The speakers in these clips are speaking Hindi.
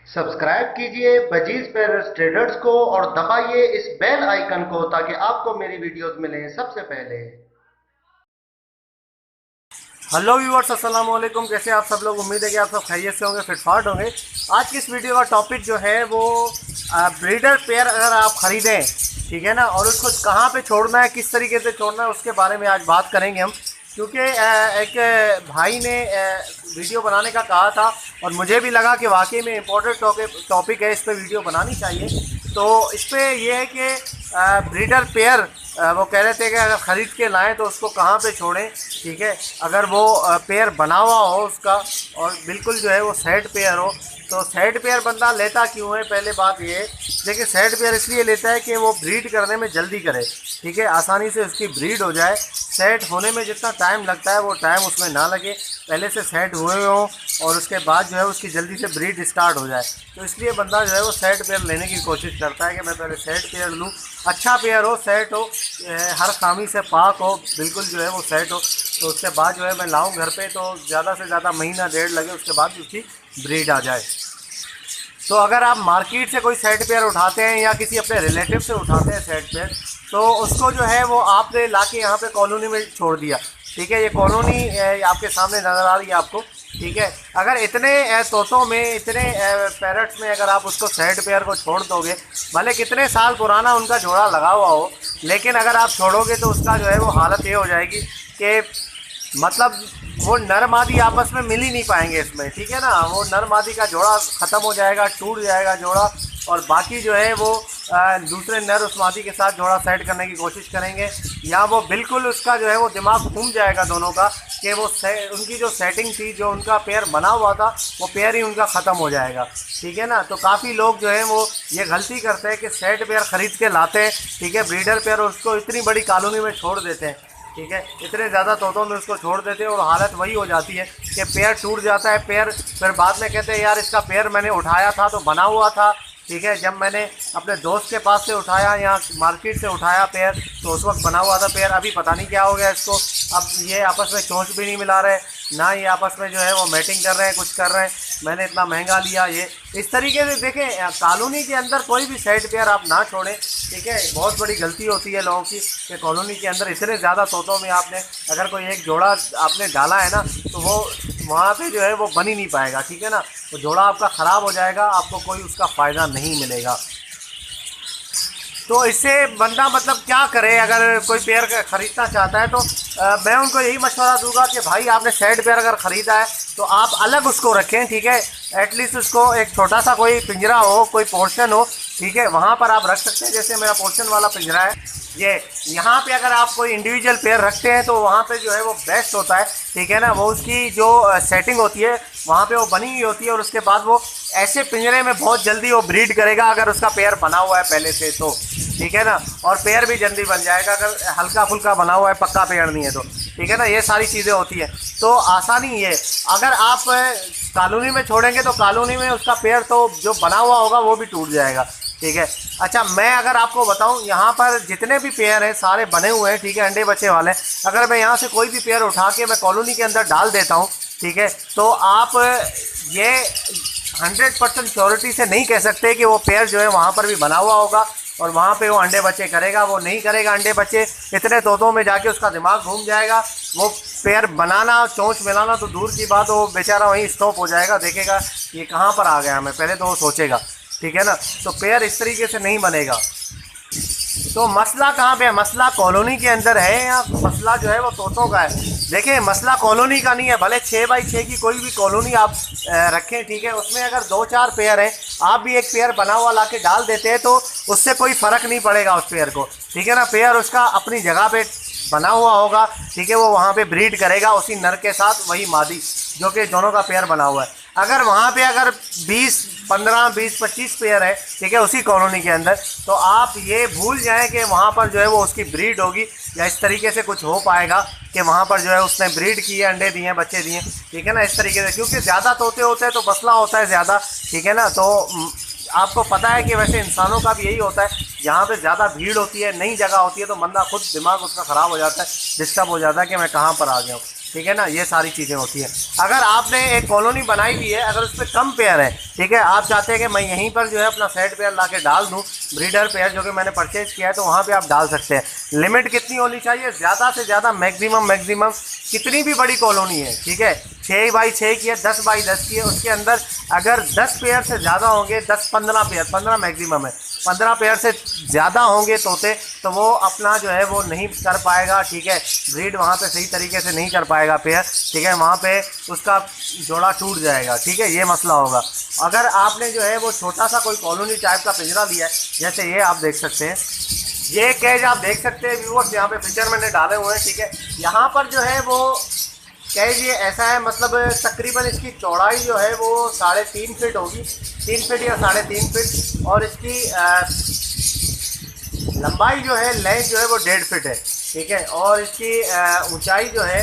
सब्सक्राइब कीजिए बजीज पेरर्स ट्रेडर्स को और दबाइए इस बेल आइकन को ताकि आपको मेरी वीडियोस मिलें सबसे पहले। हेलो व्यूअर्स, अस्सलाम वालेकुम। कैसे आप सब लोग? उम्मीद है कि आप सब खैरियत से होंगे, फिटफाट होंगे। आज की इस वीडियो का टॉपिक जो है वो ब्रीडर पेयर अगर आप ख़रीदें, ठीक है ना, और उसको कहाँ पे छोड़ना है, किस तरीके से छोड़ना है, उसके बारे में आज बात करेंगे हम। क्योंकि एक भाई ने वीडियो बनाने का कहा था और मुझे भी लगा कि वाकई में इम्पोर्टेंट टॉपिक है, इस पर वीडियो बनानी चाहिए। तो इस पर यह है कि ब्रीडर पेयर वो कह रहे थे कि अगर ख़रीद के लाएं तो उसको कहाँ पे छोड़ें, ठीक है। अगर वो पेयर बना हुआ हो उसका और बिल्कुल जो है वो सेट पेयर हो, तो सेट पेयर बंदा लेता क्यों है? पहले बात ये है, देखिए सेट पेयर इसलिए लेता है कि वो ब्रीड करने में जल्दी करे, ठीक है, आसानी से उसकी ब्रीड हो जाए। सेट होने में जितना टाइम लगता है वो टाइम उसमें ना लगे, पहले से सेट हुए हों और उसके बाद जो है उसकी जल्दी से ब्रीड स्टार्ट हो जाए। तो इसलिए बंदा जो है वो सेट पेयर लेने की कोशिश करता है कि मैं पहले सेट पेयर लूँ, अच्छा पेयर हो, सेट हो, हर खामी से पाक हो, बिल्कुल जो है वो सेट हो, तो उसके बाद जो है मैं लाऊं घर पे तो ज़्यादा से ज़्यादा महीना डेढ़ लगे, उसके बाद उसकी ब्रीड आ जाए। तो अगर आप मार्केट से कोई सेट पेयर उठाते हैं या किसी अपने रिलेटिव से उठाते हैं सेट पेयर, तो उसको जो है वो आपने ला के यहाँ पर कॉलोनी में छोड़ दिया, ठीक है। ये कॉलोनी आपके सामने नज़र आ रही है आपको, ठीक है। अगर इतने तोतों में, इतने पैरट्स में अगर आप उसको सेट पेयर को छोड़ दोगे, भले कितने साल पुराना उनका जोड़ा लगा हुआ हो, लेकिन अगर आप छोड़ोगे तो उसका जो है वो हालत ये हो जाएगी कि मतलब वो नर मादी आपस में मिल ही नहीं पाएंगे इसमें, ठीक है ना। वो नर मादी का जोड़ा ख़त्म हो जाएगा, टूट जाएगा जोड़ा, और बाकी जो है वो दूसरे नर उस मादी के साथ जोड़ा सेट करने की कोशिश करेंगे, या वो बिल्कुल उसका जो है वो दिमाग घूम जाएगा दोनों का कि वो उनकी जो सेटिंग थी, जो उनका पेयर बना हुआ था, वो पेयर ही उनका ख़त्म हो जाएगा, ठीक है ना। तो काफ़ी लोग जो हैं वो ये गलती करते हैं कि सेट पेयर ख़रीद के लाते हैं, ठीक है, ब्रीडर पेयर, उसको इतनी बड़ी कॉलोनी में छोड़ देते हैं, ठीक है, इतने ज़्यादा तोतों में उसको छोड़ देते हैं और हालत वही हो जाती है कि पेयर टूट जाता है। पेयर फिर बाद में कहते हैं यार इसका पेयर मैंने उठाया था तो बना हुआ था, ठीक है, जब मैंने अपने दोस्त के पास से उठाया या मार्केट से उठाया पेयर तो उस वक्त बना हुआ था पेयर, अभी पता नहीं क्या हो गया इसको। अब ये आपस में चोंच भी नहीं मिला रहे, ना ये आपस में जो है वो मैटिंग कर रहे हैं, कुछ कर रहे हैं, मैंने इतना महंगा लिया। ये इस तरीके से देखें, कॉलोनी के अंदर कोई भी सेट पेयर आप ना छोड़ें, ठीक है। बहुत बड़ी गलती होती है लोगों की कि कॉलोनी के अंदर इतने ज़्यादा तोतों में आपने अगर कोई एक जोड़ा आपने डाला है ना, तो वो वहाँ पे जो है वो बन ही नहीं पाएगा, ठीक है ना। तो जोड़ा आपका ख़राब हो जाएगा, आपको कोई उसका फ़ायदा नहीं मिलेगा। तो इससे बंदा मतलब क्या करे? अगर कोई पेयर ख़रीदना चाहता है तो मैं उनको यही मशवरा दूंगा कि भाई आपने सेट पेयर अगर ख़रीदा है तो आप अलग उसको रखें, ठीक है। एटलीस्ट उसको एक छोटा सा कोई पिंजरा हो, कोई पोर्शन हो, ठीक है, वहाँ पर आप रख सकते हैं। जैसे मेरा पोर्शन वाला पिंजरा है ये, यहाँ पे अगर आप कोई इंडिविजुअल पेयर रखते हैं तो वहाँ पे जो है वो बेस्ट होता है, ठीक है ना। वो उसकी जो सेटिंग होती है वहाँ पे वो बनी हुई होती है और उसके बाद वो ऐसे पिंजरे में बहुत जल्दी वो ब्रीड करेगा अगर उसका पेयर बना हुआ है पहले से तो, ठीक है ना। और पेयर भी जल्दी बन जाएगा अगर हल्का फुल्का बना हुआ है, पक्का पेयर नहीं है तो, ठीक है ना। ये सारी चीज़ें होती हैं तो आसानी ये, अगर आप कॉलोनी में छोड़ेंगे तो कॉलोनी में उसका पेयर तो जो बना हुआ होगा वो भी टूट जाएगा, ठीक है। अच्छा, मैं अगर आपको बताऊं, यहाँ पर जितने भी पेयर हैं सारे बने हुए हैं, ठीक है, अंडे बच्चे वाले। अगर मैं यहाँ से कोई भी पेयर उठा के मैं कॉलोनी के अंदर डाल देता हूँ, ठीक है, तो आप ये 100% श्योरिटी से नहीं कह सकते कि वो पेयर जो है वहाँ पर भी बना हुआ होगा और वहाँ पे वो अंडे बच्चे करेगा। वो नहीं करेगा अंडे बच्चे, इतने तोतों में जाके उसका दिमाग घूम जाएगा। वो पेयर बनाना, चोंच मिलाना तो दूर की बात, वो बेचारा वहीं स्टॉप हो जाएगा, देखेगा ये कहाँ पर आ गया मैं, पहले तो वो सोचेगा, ठीक है ना। तो पेयर इस तरीके से नहीं बनेगा। तो मसला कहाँ पे है? मसला कॉलोनी के अंदर है या मसला जो है वो तोतों का है? देखिए, मसला कॉलोनी का नहीं है, भले 6x6 की कोई भी कॉलोनी आप रखें, ठीक है, उसमें अगर 2-4 पेयर हैं, आप भी एक पेयर बना हुआ ला के डाल देते हैं तो उससे कोई फ़र्क नहीं पड़ेगा उस पेयर को, ठीक है ना। पेयर उसका अपनी जगह पे बना हुआ होगा, ठीक है, वो वहाँ पे ब्रीड करेगा उसी नर के साथ, वही मादी जो कि दोनों का पेयर बना हुआ है। अगर वहाँ पे अगर 20-15-20-25 पेयर है, ठीक है, उसी कॉलोनी के अंदर, तो आप ये भूल जाएं कि वहाँ पर जो है वो उसकी ब्रीड होगी या इस तरीके से कुछ हो पाएगा कि वहाँ पर जो है उसने ब्रीड की है, अंडे दिए, बच्चे दिए, ठीक है ना, इस तरीके से। क्योंकि ज़्यादा तोते होते हैं तो मसला होता है ज़्यादा, ठीक है ना। तो आपको पता है कि वैसे इंसानों का भी यही होता है, जहाँ पे ज़्यादा भीड़ होती है, नई जगह होती है, तो बंदा खुद दिमाग उसका ख़राब हो जाता है, डिस्टर्ब हो जाता है कि मैं कहाँ पर आ गया हूँ, ठीक है ना, ये सारी चीज़ें होती हैं। अगर आपने एक कॉलोनी बनाई हुई है, अगर उस पर कम पेयर है, ठीक है, आप चाहते हैं कि मैं यहीं पर जो है अपना सेट पेयर ला के डाल दूँ, ब्रीडर पेयर जो कि मैंने परचेज़ किया है, तो वहाँ पे आप डाल सकते हैं। लिमिट कितनी होनी चाहिए? ज़्यादा से ज़्यादा मैक्सिमम कितनी भी बड़ी कॉलोनी है, ठीक है, 6 बाई 6 की है, 10 बाई 10 की है, उसके अंदर अगर 10 पेयर से ज़्यादा होंगे, 10-15 पेयर, 15 मैक्सिमम है, 15 पेयर से ज़्यादा होंगे तोते, तो वो अपना जो है वो नहीं कर पाएगा, ठीक है, ब्रीड वहाँ पे सही तरीके से नहीं कर पाएगा पेयर, ठीक है, वहाँ पे उसका जोड़ा टूट जाएगा, ठीक है, ये मसला होगा। अगर आपने जो है वो छोटा सा कोई कॉलोनी टाइप का पिंजरा लिया है, जैसे ये आप देख सकते हैं, ये कैज आप देख सकते हैं व्यूअर्स, यहाँ पे पिक्चर मैंने डाले हुए हैं, ठीक है, यहाँ पर जो है वो कैज ये ऐसा है, मतलब तकरीबन इसकी चौड़ाई जो है वो 3.5 फीट होगी, 3 फीट या 3.5 फीट, और इसकी लंबाई जो है, लेंथ जो है वो 1.5 फीट है, ठीक है, और इसकी ऊंचाई जो है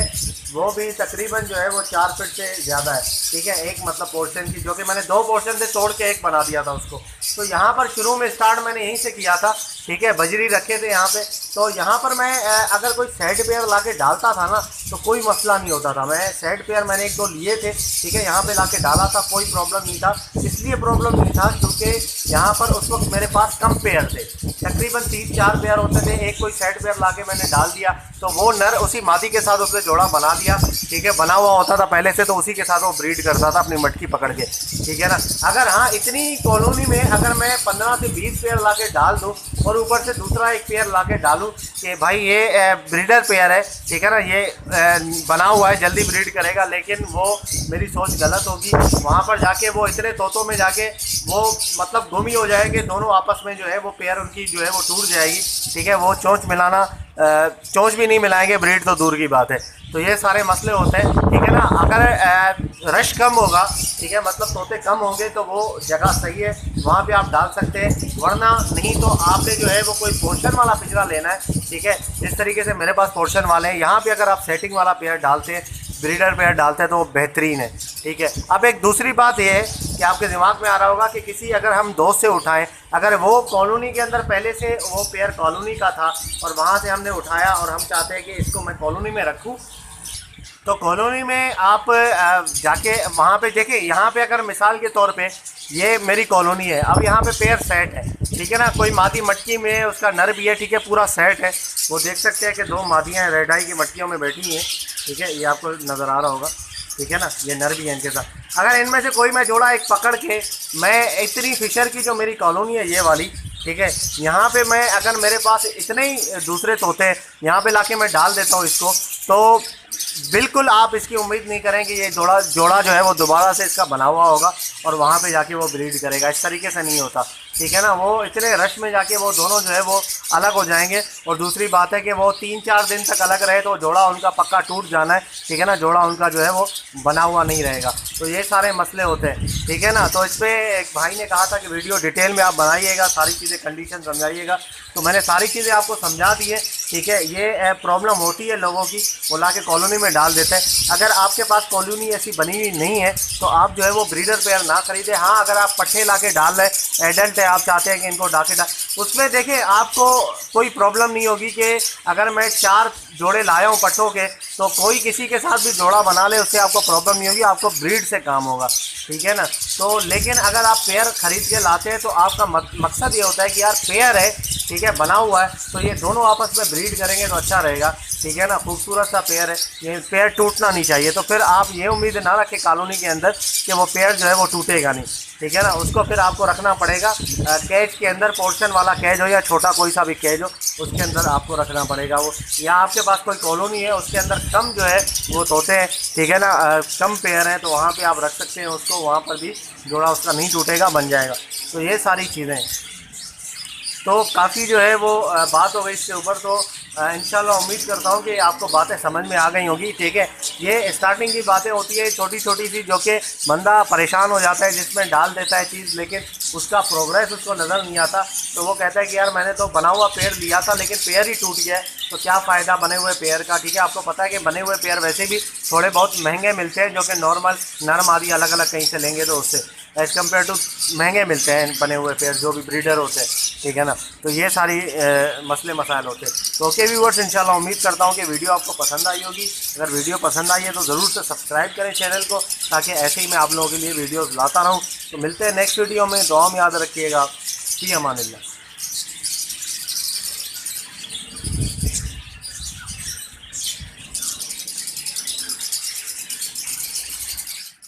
वो भी तकरीबन जो है वो 4 फीट से ज़्यादा है, ठीक है, एक मतलब पोर्शन की, जो कि मैंने 2 पोर्शन से तोड़ के एक बना दिया था उसको। तो यहाँ पर शुरू में स्टार्ट मैंने यहीं से किया था, ठीक है, बजरी रखे थे यहाँ पे, तो यहाँ पर मैं अगर कोई सेट पेयर ला के डालता था ना, तो कोई मसला नहीं होता था। मैं सेट पेयर मैंने 1-2 लिए थे, ठीक है, यहाँ पे ला के डाला था, कोई प्रॉब्लम नहीं था। इसलिए प्रॉब्लम नहीं था क्योंकि यहाँ पर उस वक्त मेरे पास कम पेयर थे, तकरीबन 3-4 पेयर होते थे। एक कोई सेट पेयर ला के मैंने डाल दिया, तो वो नर उसी मादी के साथ उसने जोड़ा बना दिया, ठीक है, बना हुआ होता था पहले से, तो उसी के साथ वो ब्रीड करता था अपनी मटकी पकड़ के, ठीक है ना। अगर हाँ, इतनी कॉलोनी में अगर मैं 15 से 20 पेयर ला के डाल दूँ और ऊपर से दूसरा एक पेयर ला के डालूँ कि भाई ये ब्रीडर पेयर है, ठीक है ना, ये बना हुआ है, जल्दी ब्रीड करेगा, लेकिन वो मेरी सोच गलत होगी। वहाँ पर जाके वो इतने तोतों में जाके वो मतलब गुम ही हो जाएंगे दोनों आपस में, जो है वो पेयर उनकी जो है वो टूट जाएगी, ठीक है, वो चोंच मिलाना, चोंच भी नहीं मिलाएंगे, ब्रीड तो दूर की बात है। तो ये सारे मसले होते हैं, ठीक है ना। अगर रश कम होगा, ठीक है, मतलब तोते कम होंगे, तो वो जगह सही है, वहाँ पे आप डाल सकते हैं, वरना नहीं तो आपने जो है वो कोई पोर्शन वाला पिंजरा लेना है, ठीक है, जिस तरीके से मेरे पास पोर्शन वाले हैं। यहाँ पे अगर आप सेटिंग वाला पेयर डालते हैं, ब्रीडर पेयर डालते हैं, तो वो बेहतरीन है, ठीक है। अब एक दूसरी बात ये है कि आपके दिमाग में आ रहा होगा कि किसी अगर हम दोस्त से उठाएं, अगर वो कॉलोनी के अंदर पहले से वो पेयर कॉलोनी का था और वहाँ से हमने उठाया और हम चाहते हैं कि इसको मैं कॉलोनी में रखूँ, तो कॉलोनी में आप जाके वहाँ पे देखिए, यहाँ पे अगर मिसाल के तौर पे ये मेरी कॉलोनी है, अब यहाँ पे पेयर सेट है, ठीक है ना, कोई मादी मटकी में उसका नर भी है, ठीक है, पूरा सेट है। वो देख सकते हैं कि 2 मादियाँ रेड आई की मटकियों में बैठी हैं, ठीक है, ये आपको नज़र आ रहा होगा, ठीक है ना, ये नर भी है इनके साथ। अगर इनमें से कोई मैं जोड़ा एक पकड़ के, मैं इतनी फिशर की जो मेरी कॉलोनी है ये वाली, ठीक है, यहाँ पे मैं अगर मेरे पास इतने ही दूसरे तोते यहाँ पे लाके मैं डाल देता हूँ इसको, तो बिल्कुल आप इसकी उम्मीद नहीं करें कि ये जोड़ा जो है वो दोबारा से इसका बना हुआ होगा और वहाँ पे जाके वो ब्रीड करेगा। इस तरीके से नहीं होता, ठीक है ना। वो इतने रश में जाके वो दोनों जो है वो अलग हो जाएंगे। और दूसरी बात है कि वो 3-4 दिन तक अलग रहे तो जोड़ा उनका पक्का टूट जाना है, ठीक है ना, जोड़ा उनका जो है वो बना हुआ नहीं रहेगा। तो ये सारे मसले होते हैं, ठीक है ना। तो इस पर एक भाई ने कहा था कि वीडियो डिटेल में आप बनाइएगा, सारी चीज़ें कंडीशन समझाइएगा, तो मैंने सारी चीज़ें आपको समझा दी है, ठीक है। ये प्रॉब्लम होती है लोगों की, वो ला के कॉलोनी में डाल देते हैं। अगर आपके पास कॉलोनी ऐसी बनी हुई नहीं है तो आप जो है वो ब्रीडर पेयर ना खरीदें। हाँ, अगर आप पट्टे ला के डाल रहे, एडल्ट है, आप चाहते हैं कि इनको डाके डाल, उसमें देखिए आपको कोई प्रॉब्लम नहीं होगी कि अगर मैं 4 जोड़े लाया हूँ पट्टों के, तो कोई किसी के साथ भी जोड़ा बना ले, उससे आपको प्रॉब्लम नहीं होगी, आपको ब्रीड से काम होगा, ठीक है ना। तो लेकिन अगर आप पेयर खरीद के लाते हैं तो आपका मकसद ये होता है कि यार पेयर है, ठीक है, बना हुआ है, तो ये दोनों आपस में ब्रीड करेंगे तो अच्छा रहेगा, ठीक है ना। खूबसूरत सा पेयर है, ये पेयर टूटना नहीं चाहिए। तो फिर आप ये उम्मीद ना रखें कॉलोनी के अंदर कि वो पेयर जो है वो टूटेगा नहीं, ठीक है ना। उसको फिर आपको रखना पड़ेगा कैज के अंदर, पोर्शन वाला कैज हो या छोटा कोई सा भी कैज हो, उसके अंदर आपको रखना पड़ेगा वो। या आपके पास कोई कॉलोनी है उसके अंदर कम जो है वो तोते हैं, ठीक है ना, कम पेयर हैं, तो वहाँ पे आप रख सकते हैं उसको, वहाँ पर भी जोड़ा उसका नहीं टूटेगा, बन जाएगा। तो ये सारी चीज़ें हैं। तो काफ़ी जो है वो बात हो गई इसके ऊपर। तो इंशाल्लाह उम्मीद करता हूँ कि आपको बातें समझ में आ गई होगी, ठीक है। ये स्टार्टिंग की बातें होती है छोटी छोटी सी, जो कि बंदा परेशान हो जाता है, जिसमें डाल देता है चीज़, लेकिन उसका प्रोग्रेस उसको नज़र नहीं आता, तो वो कहता है कि यार मैंने तो बना हुआ पेयर लिया था लेकिन पेयर ही टूट गया है, तो क्या फ़ायदा बने हुए पेयर का। ठीक है, आपको पता है कि बने हुए पेयर वैसे भी थोड़े बहुत महंगे मिलते हैं, जो कि नॉर्मल नरम आदि अलग अलग कहीं से लेंगे तो उससे एज़ कम्पेयर टू महंगे मिलते हैं बने हुए पेयर जो भी ब्रीडर होते हैं। ठीक है ना, तो ये सारी मसले मसाइल होते हैं। तो ओके व्यूअर्स, इंशाल्लाह उम्मीद करता हूँ कि वीडियो आपको पसंद आई होगी। अगर वीडियो पसंद आई है तो ज़रूर से सब्सक्राइब करें चैनल को, ताकि ऐसे ही मैं आप लोगों के लिए वीडियोज़ लाता रहूँ। तो मिलते हैं नेक्स्ट वीडियो में, दुआ में याद रखिएगा। फ़ी अमानिल्लाह।